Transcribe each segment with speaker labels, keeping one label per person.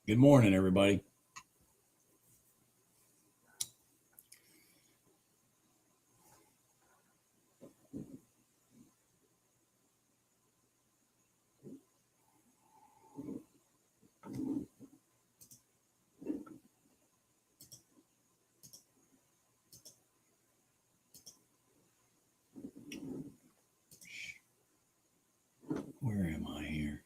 Speaker 1: Good morning, everybody. Where am I here?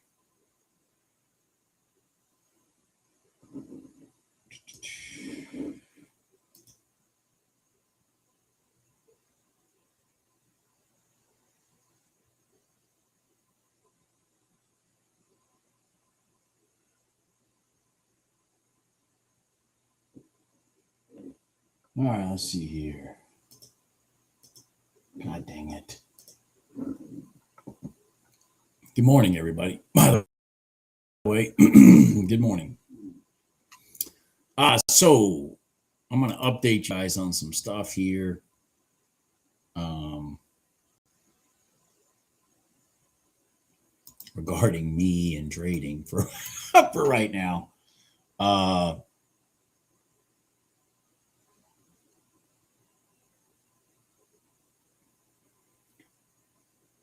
Speaker 1: All right, let's see here. God dang it. Good morning, everybody. By the way, good morning. So I'm going to update you guys on some stuff here. Regarding me and trading for for right now.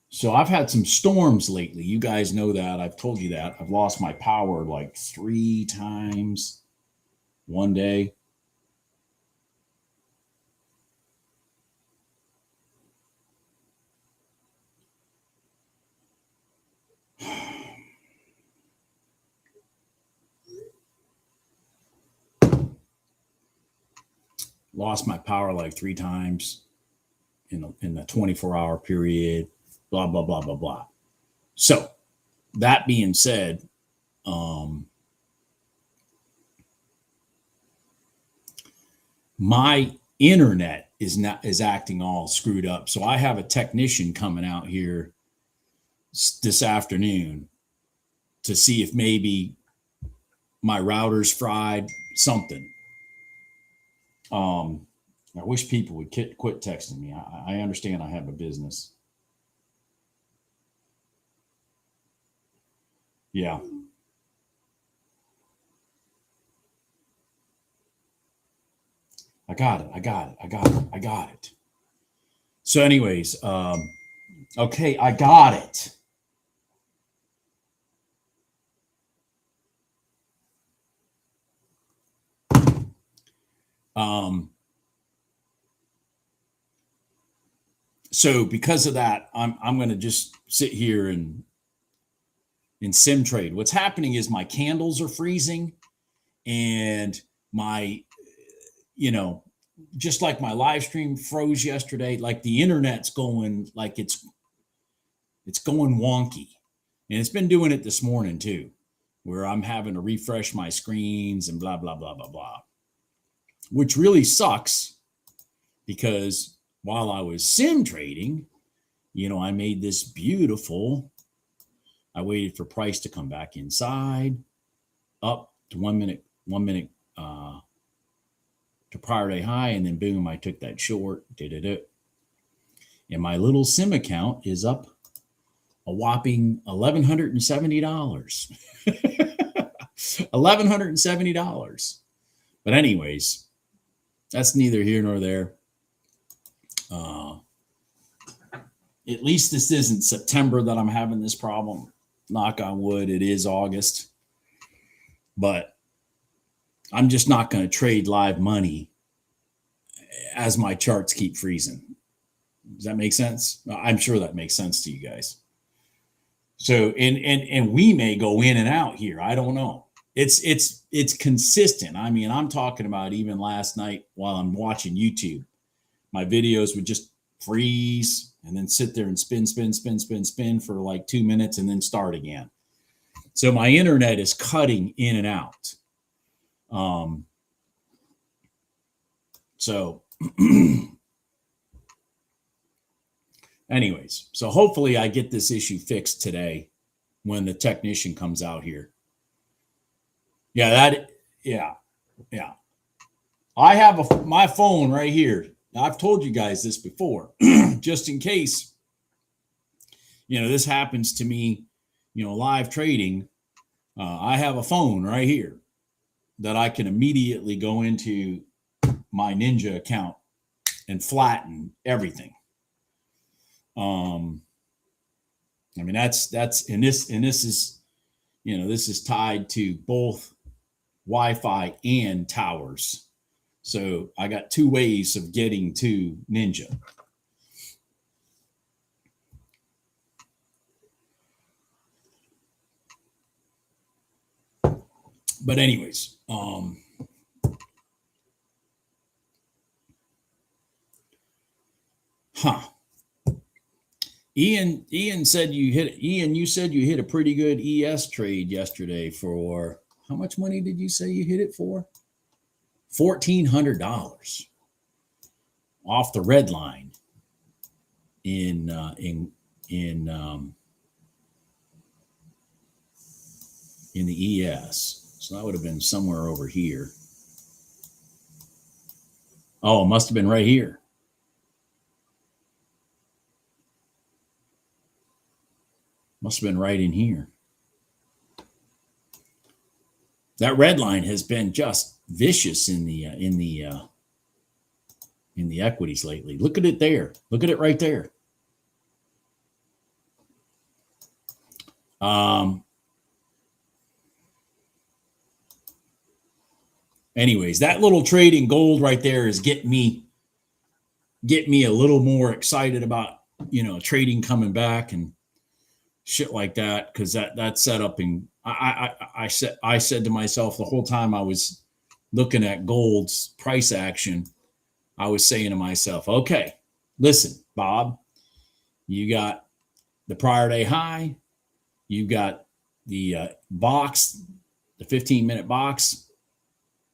Speaker 1: So I've had some storms lately. You guys know that. I've told you that. I've lost my power like 3 times one day. Lost my power like 3 times in the 24-hour period, blah, blah, blah, blah, blah. So that being said, my internet is acting all screwed up. So I have a technician coming out here this afternoon to see if maybe my router's fried, something. I wish people would quit texting me. I understand I have a business. Yeah. I got it. So, anyways, okay, I got it. So because of that, I'm going to just sit here and in sim trade. What's happening is my candles are freezing, and my, just like my live stream froze yesterday, like the internet's going like it's going wonky, and it's been doing it this morning too, where I'm having to refresh my screens and blah blah blah blah blah, which really sucks because while I was sim trading, I made this beautiful. I waited for price to come back inside, up to 1 minute to prior day high, and then boom, I took that short. And my little sim account is up a whopping $1,170. $1,170. But anyways, that's neither here nor there. At least this isn't September that I'm having this problem. Knock on wood, it is August. But I'm just not going to trade live money as my charts keep freezing. Does that make sense? I'm sure that makes sense to you guys. So and we may go in and out here. I don't know. It's consistent. I mean, I'm talking about even last night while I'm watching YouTube, my videos would just freeze and then sit there and spin for like 2 minutes and then start again. So my internet is cutting in and out. So anyways, so hopefully I get this issue fixed today when the technician comes out here. Yeah. I have my phone right here. I've told you guys this before, just in case, this happens to me, live trading. I have a phone right here. that I can immediately go into my Ninja account and flatten everything. I mean, that's and this is, you know, this is tied to both Wi-Fi and towers. So I got two ways of getting to Ninja. But anyways, Ian said you said you hit a pretty good ES trade yesterday for how much money did you say you hit it for? $1,400 off the red line in the ES. So that would have been somewhere over here. Oh, it must have been right here. Must have been right in here. That red line has been just vicious in the equities lately. Look at it there. Look at it right there. Anyways, that little trade in gold right there is get me a little more excited about, you know, trading coming back and shit like that, because that setup. And I said to myself the whole time I was looking at gold's price action, I was saying to myself, okay, listen, Bob, you got the prior day high, you got the box, the 15-minute box.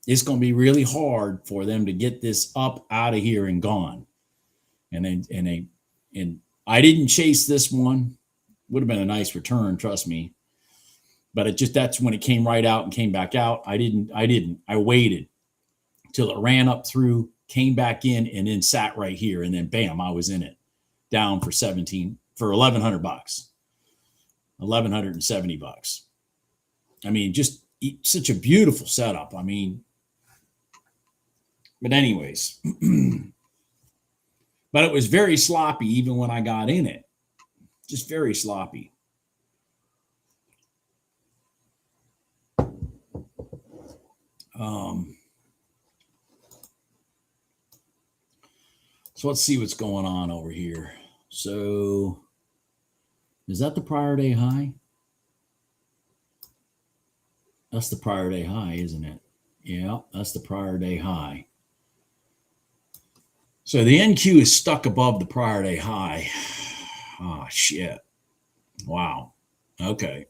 Speaker 1: It's going to be really hard for them to get this up out of here and gone. And I didn't chase this one. Would have been a nice return, trust me. But that's when it came right out and came back out. I didn't. I waited till it ran up through, came back in, and then sat right here. And then bam, I was in it, down for $1,100, $1,170. I mean, just such a beautiful setup. I mean, but anyways, but it was very sloppy even when I got in it. Just very sloppy. So let's see what's going on over here. So is that the prior day high? That's the prior day high, isn't it? Yeah, that's the prior day high. So the NQ is stuck above the prior day high. Oh, shit. Wow. Okay.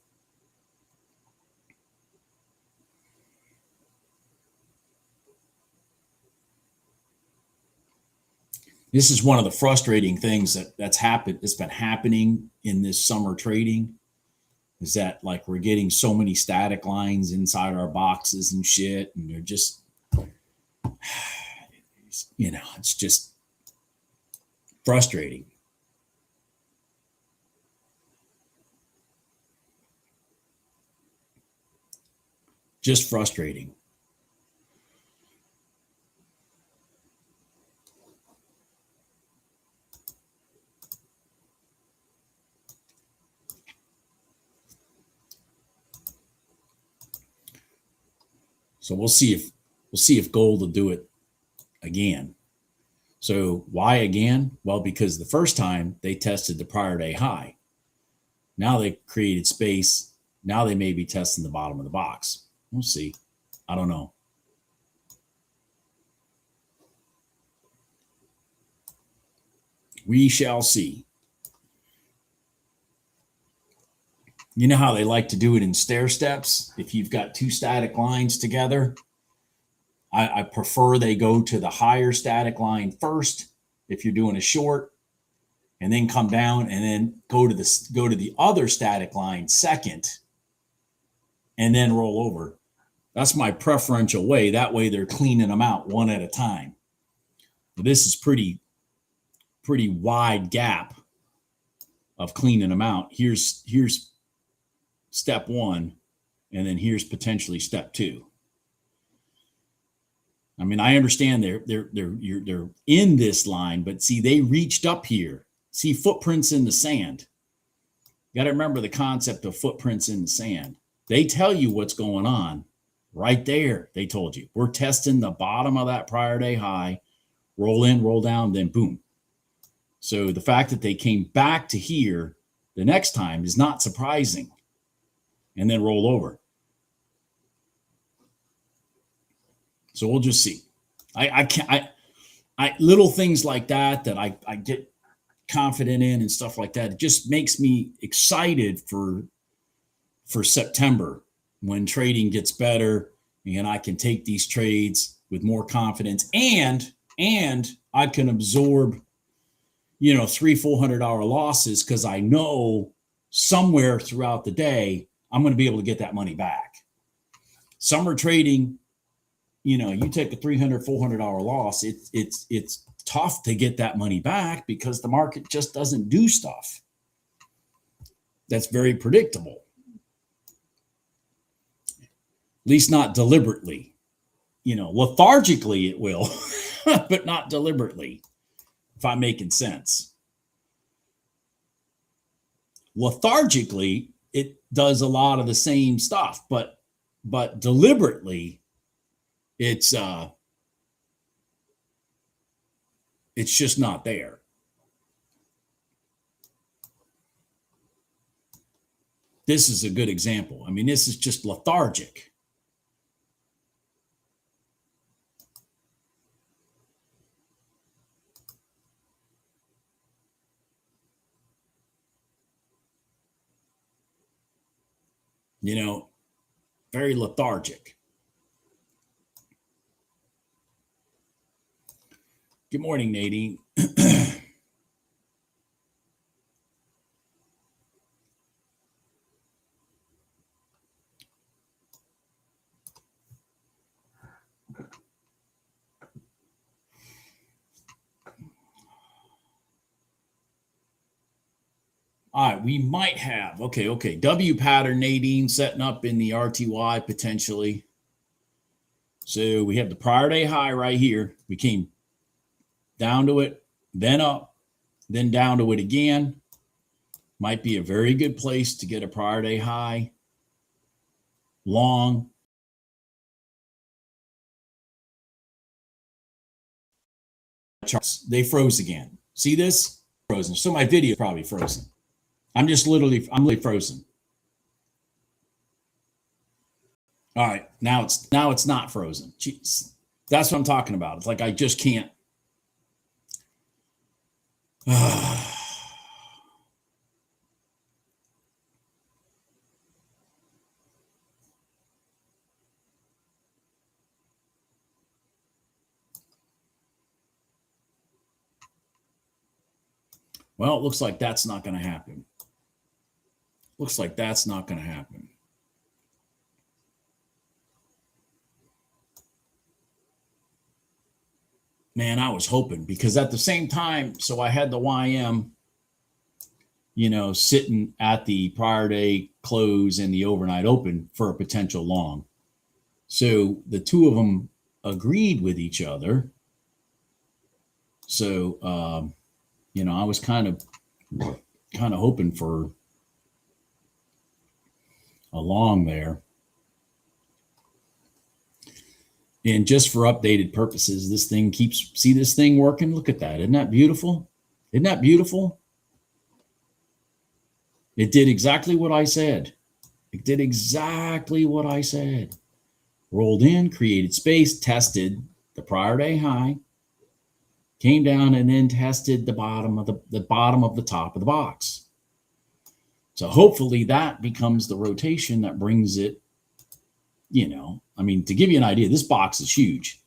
Speaker 1: This is one of the frustrating things that's been happening in this summer trading, is that like we're getting so many static lines inside our boxes and shit, and they're just, you know, it's just frustrating. Just frustrating. So we'll see if gold will do it again. So why again? Well, because the first time they tested the prior day high. Now they created space. Now they may be testing the bottom of the box. We'll see. I don't know. We shall see. You know how they like to do it in stair steps? If you've got two static lines together, I prefer they go to the higher static line first if you're doing a short, and then come down and then go to the other static line second, and then roll over. That's my preferential way. That way they're cleaning them out one at a time. But this is pretty wide gap of cleaning them out. Here's step one, and then here's potentially step two. I mean, I understand they're in this line, but see, they reached up here. See footprints in the sand. You got to remember the concept of footprints in the sand. They tell you what's going on right there. They told you we're testing the bottom of that prior day high, roll in, roll down, then boom. So the fact that they came back to here the next time is not surprising, and then roll over. So we'll just see. I can't. I little things like that I get confident in and stuff like that. It just makes me excited for September when trading gets better and I can take these trades with more confidence and I can absorb, you know, $300-400 losses because I know somewhere throughout the day I'm going to be able to get that money back. Summer trading, you know, you take a $300-400 loss, it's tough to get that money back because the market just doesn't do stuff that's very predictable. At least not deliberately. You know, lethargically it will, but not deliberately, if I'm making sense. Lethargically, it does a lot of the same stuff, but deliberately, it's just not there. This is a good example. I mean, this is just lethargic. You know, very lethargic. Good morning, Nadine. All right, we might have. Okay. W pattern, Nadine, setting up in the RTY potentially. So we have the prior day high right here. We came down to it, then up, then down to it again. Might be a very good place to get a prior day high. Long. Charts. They froze again. See this? Frozen. So my video is probably frozen. I'm literally frozen. All right, now it's not frozen. Jeez. That's what I'm talking about. It's like I just can't. Well, it looks like that's not going to happen. Looks like that's not going to happen. Man, I was hoping because at the same time, so I had the YM, you know, sitting at the prior day close and the overnight open for a potential long. So the two of them agreed with each other. So, you know, I was kind of hoping for a long there. And just for updated purposes, this thing see this thing working? Look at that. Isn't that beautiful? Isn't that beautiful? It did exactly what I said. It did exactly what I said. Rolled in, created space, tested the prior day high, came down and then tested the bottom of the top of the box. So hopefully that becomes the rotation that brings it, you know, I mean, to give you an idea, this box is huge.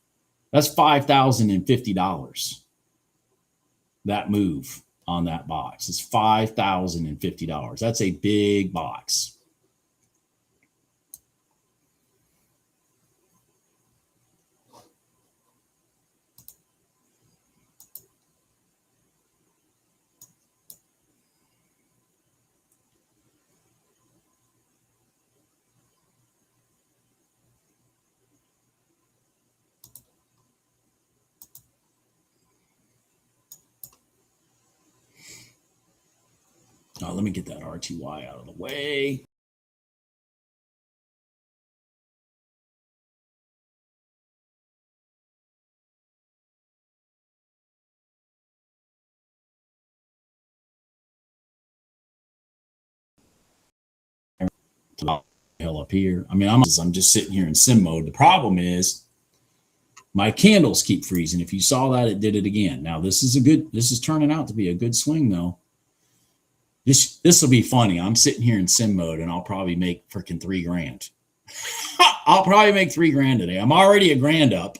Speaker 1: That's $5,050. That move on that box is $5,050. That's a big box. Let me get that RTY out of the way. Hell up here. I mean, I'm just sitting here in sim mode. The problem is my candles keep freezing. If you saw that, it did it again. Now this is turning out to be a good swing though. This will be funny. I'm sitting here in sim mode and I'll probably make freaking $3,000. I'll probably make $3,000 today. I'm already $1,000 up.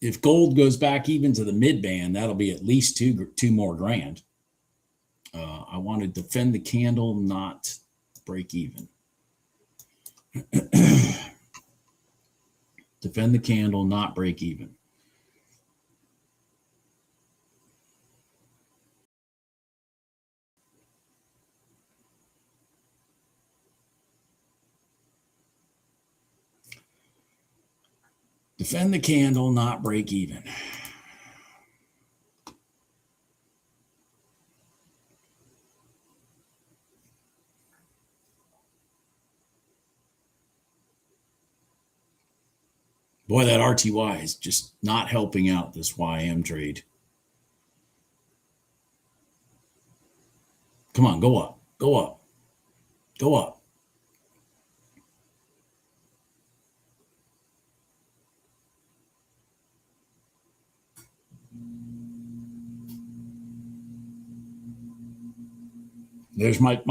Speaker 1: If gold goes back even to the mid band, that'll be at least two more grand. I want to defend the candle, not break even. Defend the candle, not break even. Defend the candle, not break even. Boy, that RTY is just not helping out this YM trade. Come on, go up, go up, go up. There's my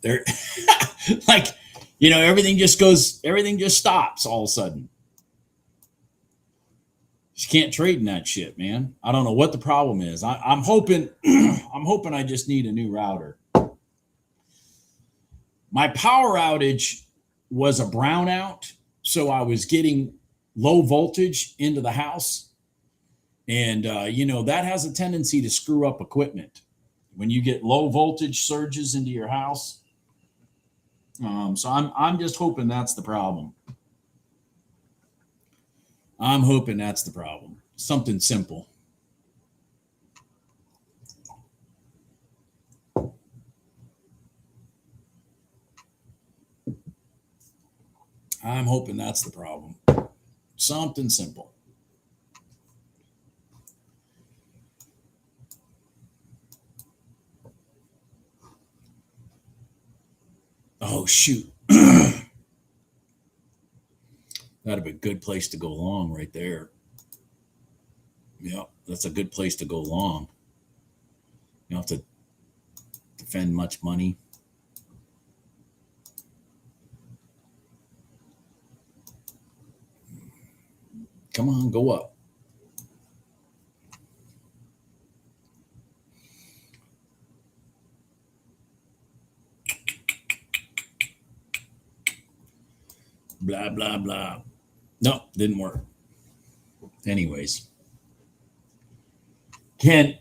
Speaker 1: they're like, everything just stops all of a sudden. Just can't trade in that shit, man. I don't know what the problem is. I'm hoping I just need a new router. My power outage was a brownout, so I was getting low voltage into the house. And that has a tendency to screw up equipment when you get low voltage surges into your house. So I'm just hoping that's the problem. I'm hoping that's the problem. Something simple. I'm hoping that's the problem. Something simple. Oh, shoot. That'd be a good place to go long right there. Yeah, that's a good place to go long. You don't have to defend much money. Come on, go up. Blah, blah, blah. No, didn't work. Anyways. Can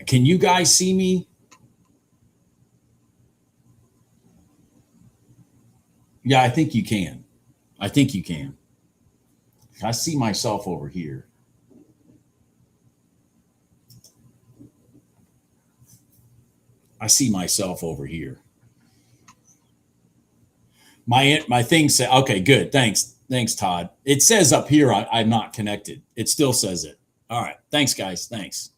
Speaker 1: you guys see me? Yeah, I think you can. I think you can. I see myself over here. I see myself over here. My thing said, okay, good. Thanks, Todd. It says up here I'm not connected. It still says it. All right. Thanks, guys. Thanks.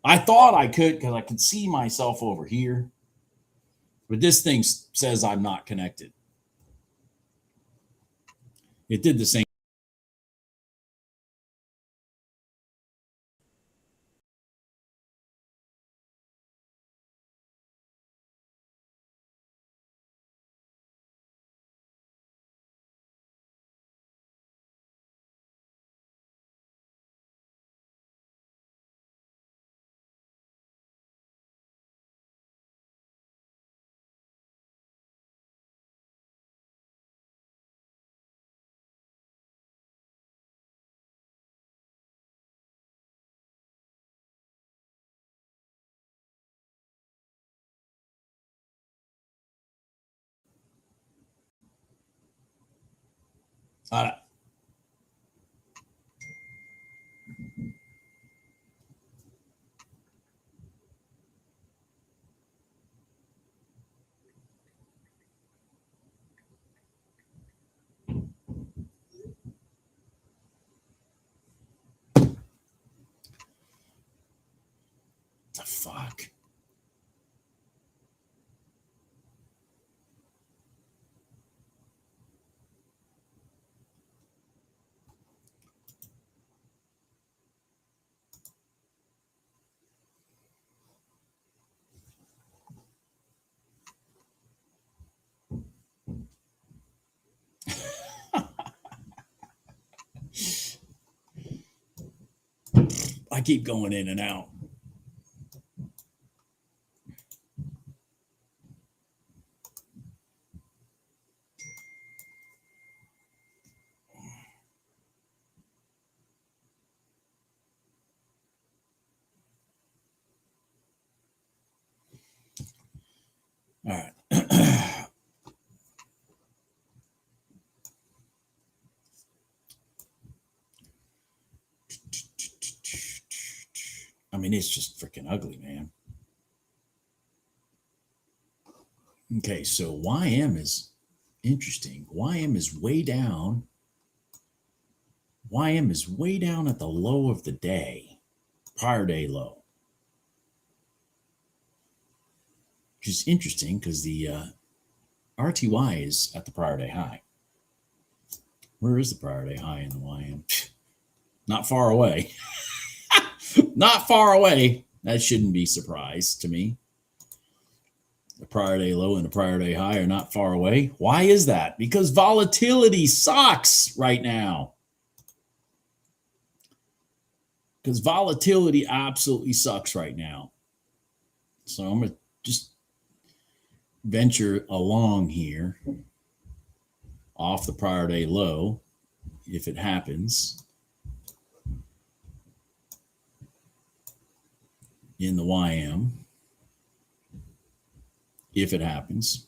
Speaker 1: I thought I could because I could see myself over here, but this thing says I'm not connected. It did the same. Uh, the fuck. I keep going in and out. All right. I mean, it's just freaking ugly, man. Okay, so YM is interesting. YM is way down. YM is way down at the low of the day, prior day low. Which is interesting because the RTY is at the prior day high. Where is the prior day high in the YM? Not far away. Not far away. That shouldn't be a surprise to me. The prior day low and the prior day high are not far away. Why is that? Because volatility sucks right now. Because volatility absolutely sucks right now. So I'm going to just venture along here off the prior day low if it happens in the YM. If it happens.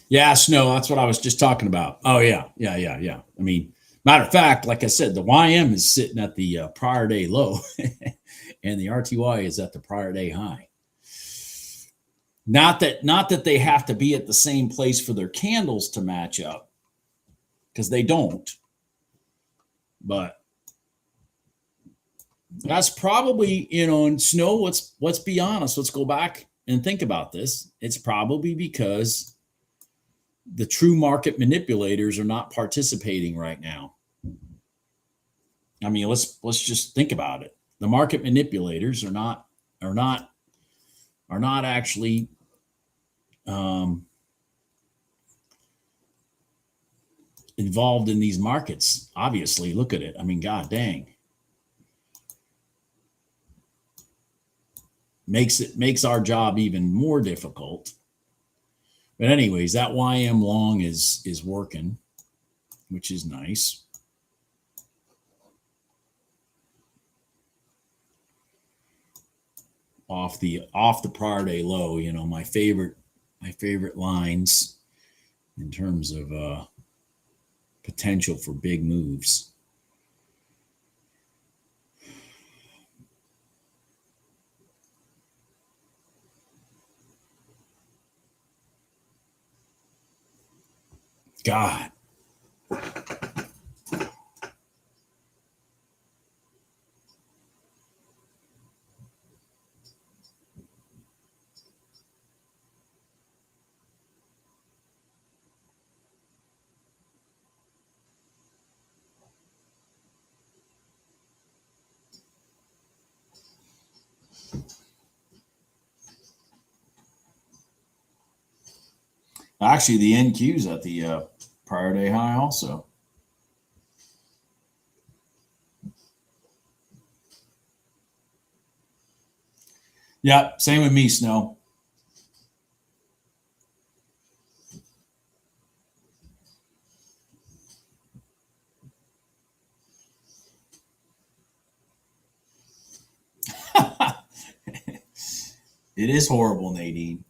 Speaker 1: Yeah, snow. That's what I was just talking about. Oh, yeah. I mean, matter of fact, like I said, the YM is sitting at the prior day low and the RTY is at the prior day high. Not that they have to be at the same place for their candles to match up, because they don't. But that's probably, and snow, let's be honest. Let's go back and think about this. It's probably because the true market manipulators are not participating right now. I mean, let's just think about it. The market manipulators are not actually involved in these markets. Obviously, look at it. I mean, god dang. Makes our job even more difficult. But anyways, that YM long is working, which is nice. Off the prior day low, my favorite lines in terms of potential for big moves. God. Actually, the NQ's at the prior day high also. Yeah, same with me, Snow. It is horrible, Nadine.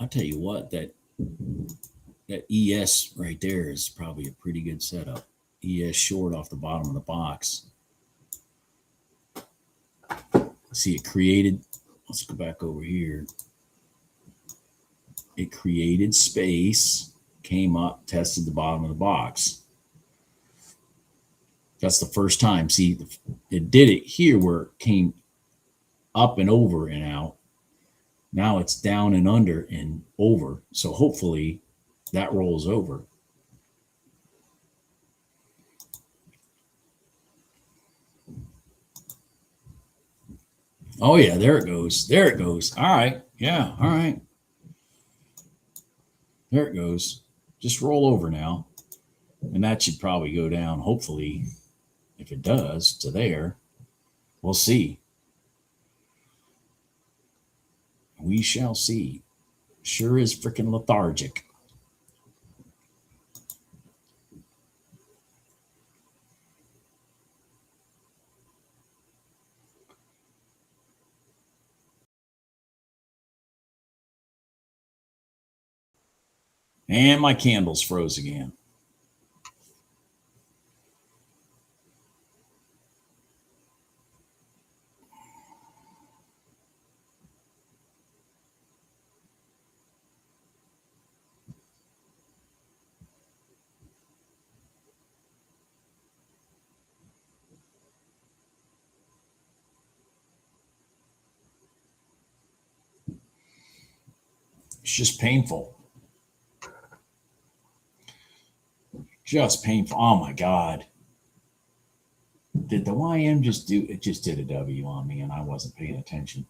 Speaker 1: I tell you what, that ES right there is probably a pretty good setup. ES short off the bottom of the box. See, it created. Let's go back over here. It created space, came up, tested the bottom of the box. That's the first time. See, it did it here where it came up and over and out. Now it's down and under and over. So hopefully that rolls over. Oh, yeah, there it goes. There it goes. All right. Yeah. All right. There it goes. Just roll over now. And that should probably go down, hopefully, if it does, to there. We'll see. We shall see. Sure is freaking lethargic. And my candles froze again. It's just painful. Just painful. Oh my God. Did the YM just do it? Just did a W on me and I wasn't paying attention.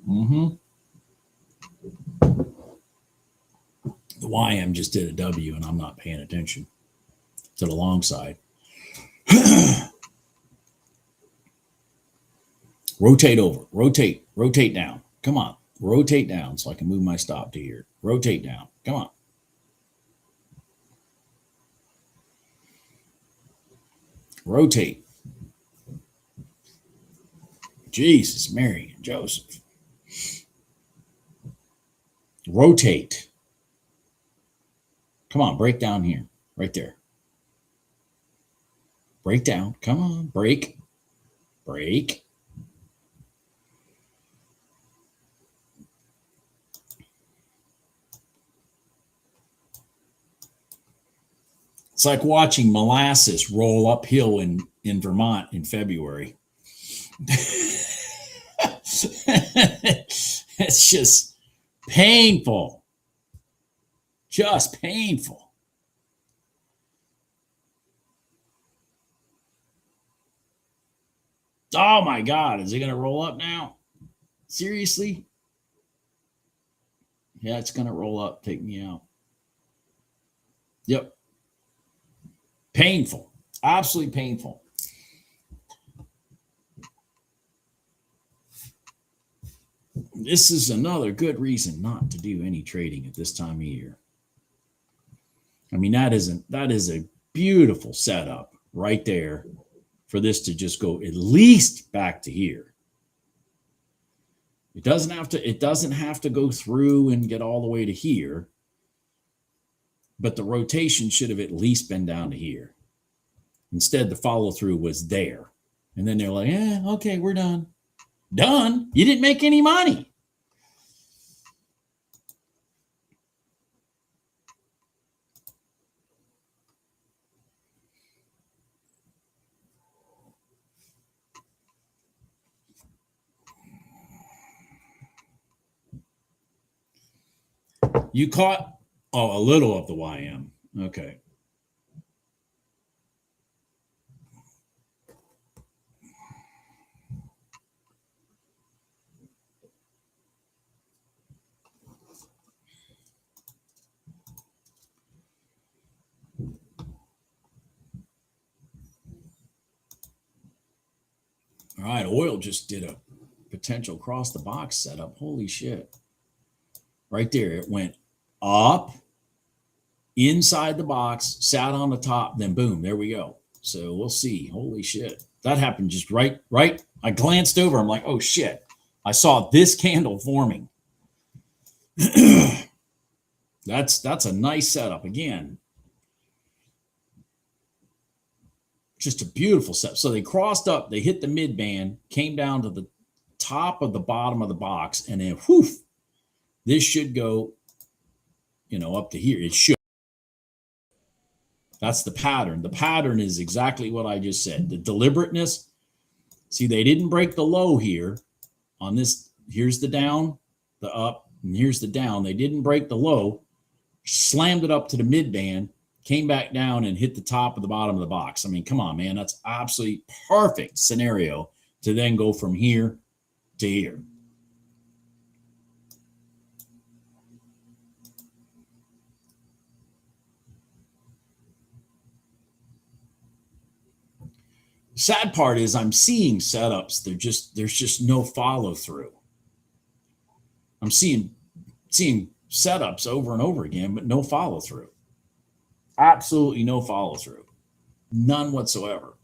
Speaker 1: The YM just did a W and I'm not paying attention to the long side. Rotate over. Rotate down. Come on. Rotate down so I can move my stop to here. Rotate down. Come on. Rotate. Jesus, Mary, and Joseph. Rotate. Come on, break down here. Right there. Break down. Come on, break. Break. It's like watching molasses roll uphill in Vermont in February. It's just painful. Just painful. Oh my God, is it going to roll up now? Seriously? Yeah, it's going to roll up, take me out. Yep. Painful. Absolutely painful. This is another good reason not to do any trading at this time of year. I mean, that is a beautiful setup right there for this to just go at least back to here. It doesn't have to go through and get all the way to here, but the rotation should have at least been down to here. Instead, the follow through was there. And then they're like, okay, we're done. Done? You didn't make any money. You caught a little of the YM. Okay. right, oil just did a potential cross the box setup. Holy shit. Right there, it went up inside the box, sat on the top, then boom, there we go. So we'll see. Holy shit. That happened just right. I glanced over. I'm like, oh shit. I saw this candle forming. That's a nice setup. Again, just a beautiful setup. So they crossed up, they hit the mid band, came down to the top of the bottom of the box, and then whoof, this should go, up to here. It should. That's the pattern. The pattern is exactly what I just said. The deliberateness. See, they didn't break the low here on this. Here's the down, the up, and here's the down. They didn't break the low, slammed it up to the mid band, came back down and hit the top of the bottom of the box. I mean, come on, man. That's absolutely perfect scenario to then go from here to here. Sad part is I'm seeing setups. There's just no follow through. I'm seeing setups over and over again, but no follow through. Absolutely no follow through. None whatsoever.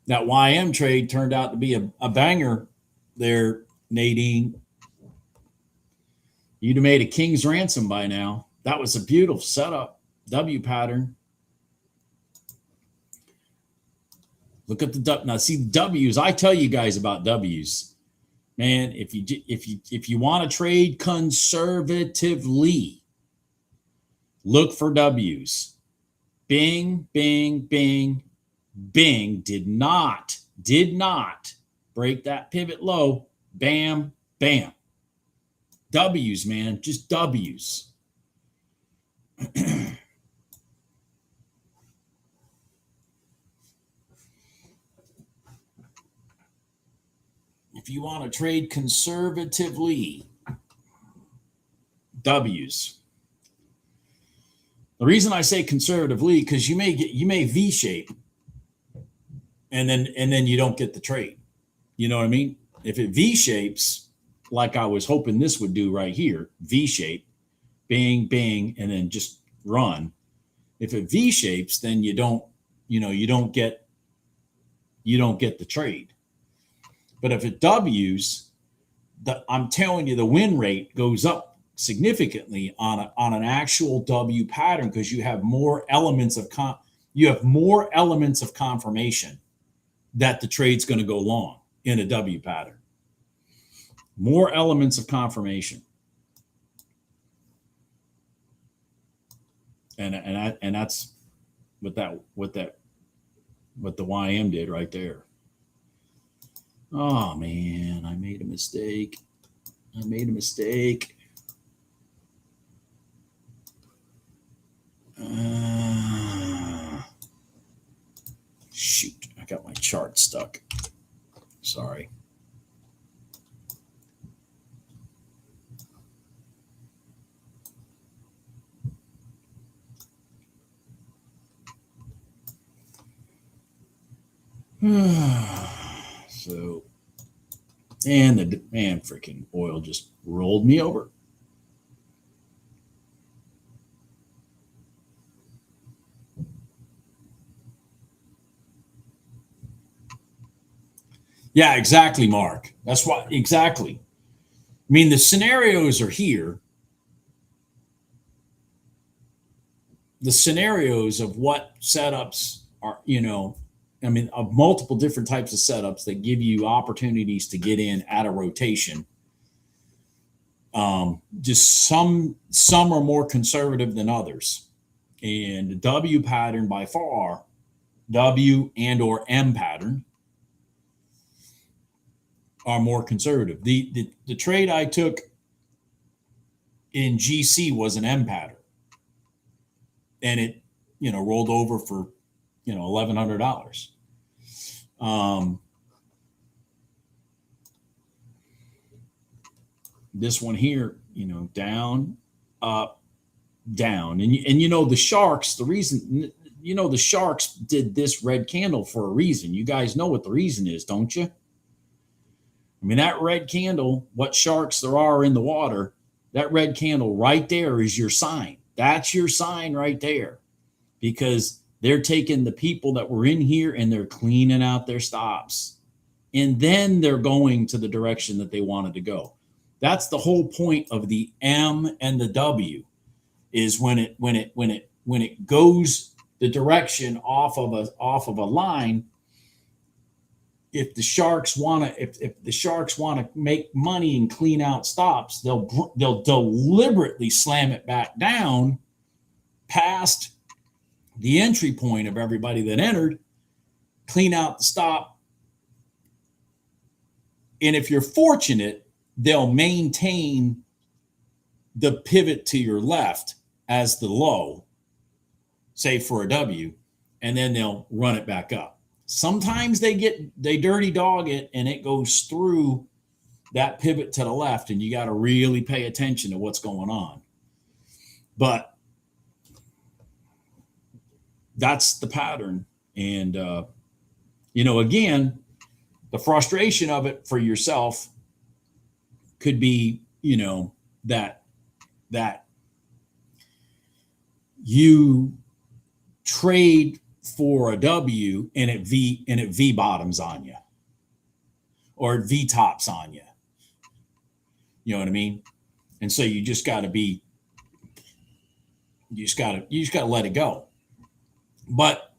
Speaker 1: That YM trade turned out to be a banger there, Nadine. You'd have made a king's ransom by now. That was a beautiful setup. W pattern. Look at the W. Now, see W's. I tell you guys about W's, man. If you want to trade conservatively, look for W's. Bing, bing, bing, bing. Did not break that pivot low. Bam, bam. W's, man. Just W's. If you want to trade conservatively, W's. The reason I say conservatively, because you may V shape, and then you don't get the trade. You know what I mean? If it V shapes, like I was hoping this would do right here, V shape, bang, bang, and then just run. If it V shapes, then you don't get the trade. But if it W's, I'm telling you, the win rate goes up significantly on an actual W pattern, because you have more elements of confirmation that the trade's going to go long in a W pattern. More elements of confirmation. And that's what the YM did right there. Oh man, I made a mistake. Shoot, I got my chart stuck. Sorry. So, and freaking oil just rolled me over. Yeah, exactly, Mark. That's what exactly. I mean, the scenarios are here. The scenarios of what setups are, of multiple different types of setups that give you opportunities to get in at a rotation. Just some are more conservative than others. And the W pattern by far, W and or M pattern, are more conservative. The trade I took in GC was an M pattern. And it, rolled over for, $1,100. This one here, down, up, down. And the sharks, the reason you know, the sharks did this red candle for a reason. You guys know what the reason is, don't you? I mean, that red candle, what sharks there are in the water, that red candle right there is your sign. That's your sign right there, because they're taking the people that were in here and they're cleaning out their stops. And then they're going to the direction that they wanted to go. That's the whole point of the M and the W, is when it goes the direction off of a line. If the sharks want to, if the sharks want to make money and clean out stops, they'll deliberately slam it back down past the entry point of everybody that entered, clean out the stop, and if you're fortunate, they'll maintain the pivot to your left as the low, say for a W, and then they'll run it back up. Sometimes they dirty dog it and it goes through that pivot to the left, and you got to really pay attention to what's going on. But that's the pattern. And, you know, again, the frustration of it for yourself could be, you know, that you trade for a W and it V bottoms on you, or it V tops on you. You know what I mean? And so you just got to let it go. But,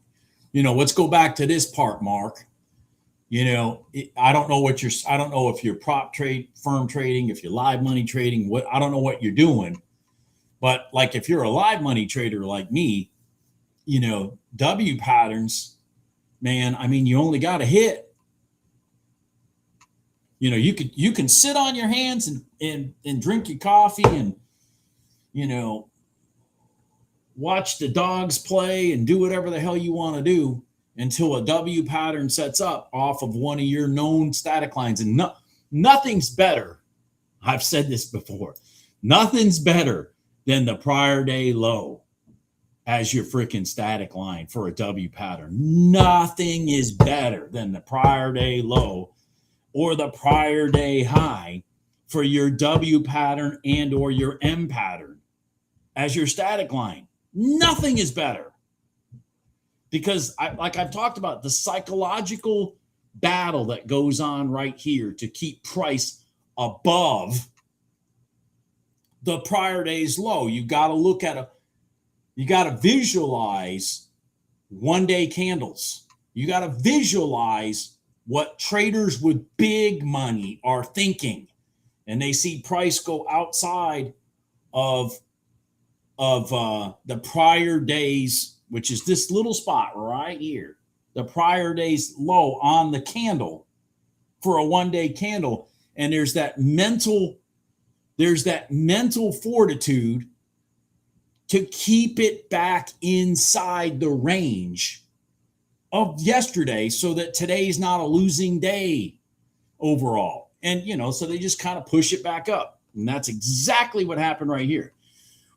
Speaker 1: you know, let's go back to this part, Mark. You know, I don't know if you're prop trade, firm trading, if you're live money trading, I don't know what you're doing. But like, if you're a live money trader like me, you know, W patterns, man, I mean, you only got to hit. You know, you can sit on your hands and drink your coffee and, you know, watch the dogs play and do whatever the hell you want to do until a W pattern sets up off of one of your known static lines. And nothing's better. I've said this before. Nothing's better than the prior day low as your freaking static line for a W pattern. Nothing is better than the prior day low or the prior day high for your W pattern and or your M pattern as your static line. Nothing is better, because I've talked about, the psychological battle that goes on right here to keep price above the prior day's low. You got to visualize 1 day candles. You got to visualize what traders with big money are thinking, and they see price go outside of the prior days, which is this little spot right here, the prior day's low on the candle for a 1 day candle. And there's that mental fortitude to keep it back inside the range of yesterday, so that today's not a losing day overall. And, you know, so they just kind of push it back up. And that's exactly what happened right here.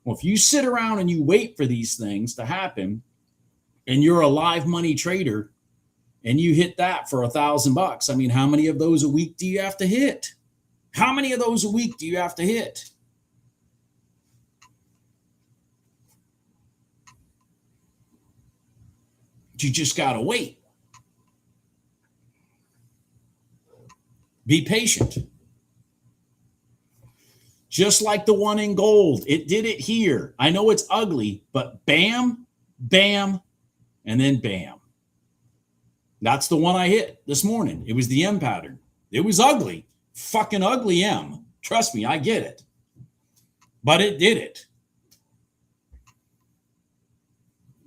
Speaker 1: Well, if you sit around and you wait for these things to happen, and you're a live money trader and you hit that for $1,000, I mean, how many of those a week do you have to hit? How many of those a week do you have to hit? You just got to wait. Be patient. Just like the one in gold. It did it here. I know it's ugly, but bam, bam, and then bam. That's the one I hit this morning. It was the M pattern. It was ugly. Fucking ugly M. Trust me, I get it. But it did it.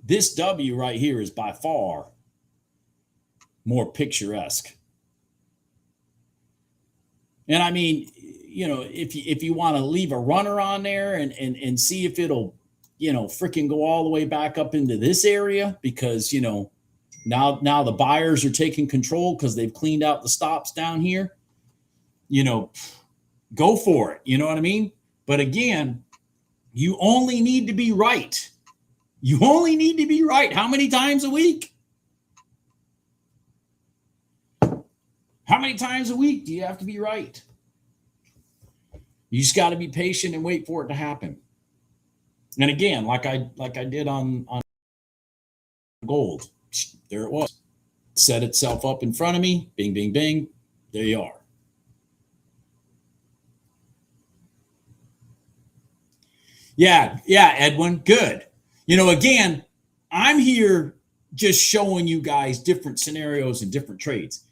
Speaker 1: This W right here is by far more picturesque. And I mean, you know, if you want to leave a runner on there and see if it'll, you know, freaking go all the way back up into this area, because, you know, now the buyers are taking control because they've cleaned out the stops down here, you know, go for it. You know what I mean? But again, you only need to be right. You only need to be right how many times a week? How many times a week do you have to be right? You just got to be patient and wait for it to happen. And again, like I did on gold, there it was. Set itself up in front of me. Bing, bing, bing. There you are. Yeah, Edwin. Good. Again, I'm here just showing you guys different scenarios and different trades.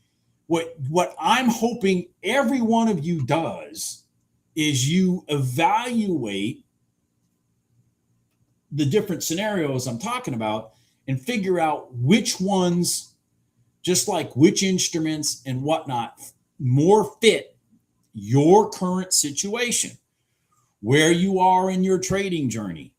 Speaker 1: What I'm hoping every one of you does is you evaluate the different scenarios I'm talking about and figure out which ones, just like which instruments and whatnot, more fit your current situation, where you are in your trading journey.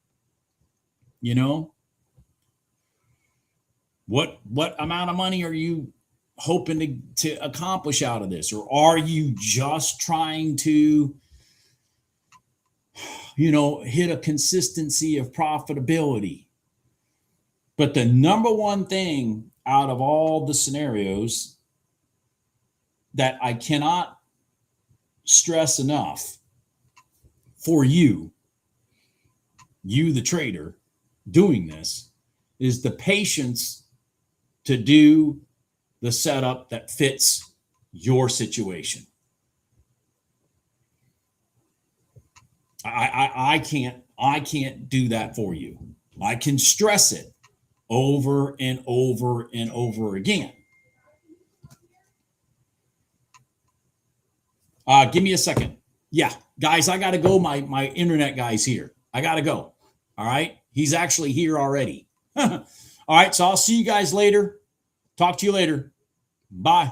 Speaker 1: What amount of money are you hoping to accomplish out of this? Or are you just trying to hit a consistency of profitability? But the number one thing out of all the scenarios that I cannot stress enough for you, the trader doing this, is the patience to do the setup that fits your situation. I can't do that for you. I can stress it over and over and over again. Give me a second. Yeah, guys, I got to go. My internet guy's here. I got to go. All right. He's actually here already. All right. So I'll see you guys later. Talk to you later. Bye.